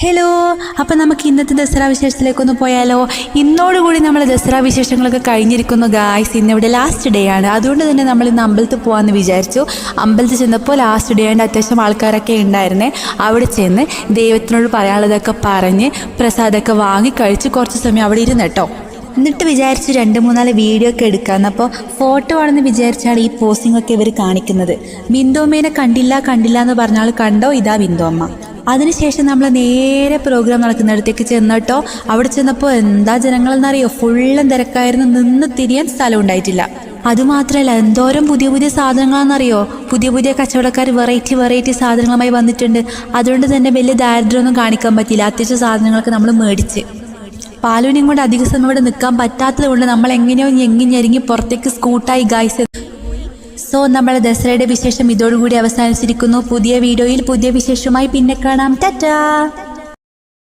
Hello, അപ്പം നമുക്ക് ഇന്നത്തെ ദസറ വിശേഷത്തിലേക്കൊന്ന് പോയാലോ? ഇന്നോടുകൂടി നമ്മൾ ദസറ വിശേഷങ്ങളൊക്കെ കഴിഞ്ഞിരിക്കുന്നു ഗായ്സ്. ഇന്നിവിടെ ലാസ്റ്റ് ഡേ ആണ്. അതുകൊണ്ട് തന്നെ നമ്മൾ ഇന്ന് അമ്പലത്തിൽ പോകാമെന്ന് വിചാരിച്ചു. അമ്പലത്തിൽ ചെന്നപ്പോൾ ലാസ്റ്റ് ഡേ ആയിട്ട് അത്യാവശ്യം ആൾക്കാരൊക്കെ ഉണ്ടായിരുന്നേ. അവിടെ ചെന്ന് ദൈവത്തിനോട് പറയാനുള്ളതൊക്കെ പറഞ്ഞ് പ്രസാദമൊക്കെ വാങ്ങി കഴിച്ച് കുറച്ച് സമയം അവിടെ ഇരുന്ന് കേട്ടോ. എന്നിട്ട് വിചാരിച്ചു 2-3 വീഡിയോ ഒക്കെ എടുക്കാമെന്ന്. അപ്പോൾ ഫോട്ടോ ആണെന്ന് വിചാരിച്ചാണ് ഈ പോസ്റ്റിംഗ് ഒക്കെ ഇവർ കാണിക്കുന്നത്. ബിന്ദുമ്മേനെ കണ്ടില്ല എന്ന് പറഞ്ഞാൽ കണ്ടോ, ഇതാ ബിന്ദുമ്മ. അതിനുശേഷം നമ്മൾ നേരെ പ്രോഗ്രാം നടക്കുന്നിടത്തേക്ക് ചെന്നട്ടോ. അവിടെ ചെന്നപ്പോൾ എന്താ ജനങ്ങളെന്നറിയോ, ഫുള്ളും തിരക്കായിരുന്നു. നിന്ന് തിരിയാൻ സ്ഥലം ഉണ്ടായിട്ടില്ല. അതുമാത്രമല്ല, എന്തോരം പുതിയ സാധനങ്ങളാണെന്നറിയോ. പുതിയ കച്ചവടക്കാർ വെറൈറ്റി സാധനങ്ങളുമായി വന്നിട്ടുണ്ട്. അതുകൊണ്ട് തന്നെ വലിയ ദാരിദ്ര്യമൊന്നും കാണിക്കാൻ പറ്റില്ല. അത്യാവശ്യം സാധനങ്ങളൊക്കെ നമ്മൾ മേടിച്ച്. പാലുവിനെയും കൊണ്ട് അധിക സമയം ഇവിടെ നിൽക്കാൻ പറ്റാത്തത് കൊണ്ട് നമ്മൾ എങ്ങനെയോ ഞെങ്ങി പുറത്തേക്ക് സ്കൂട്ടായി ഗായ്സ്. സോ നമ്മളെ ദസറയുടെ വിശേഷം ഇതോടുകൂടി അവസാനിച്ചിരിക്കുന്നു. പുതിയ വീഡിയോയിൽ പുതിയ വിശേഷമായി പിന്നെ കാണാം. ടാറ്റാ.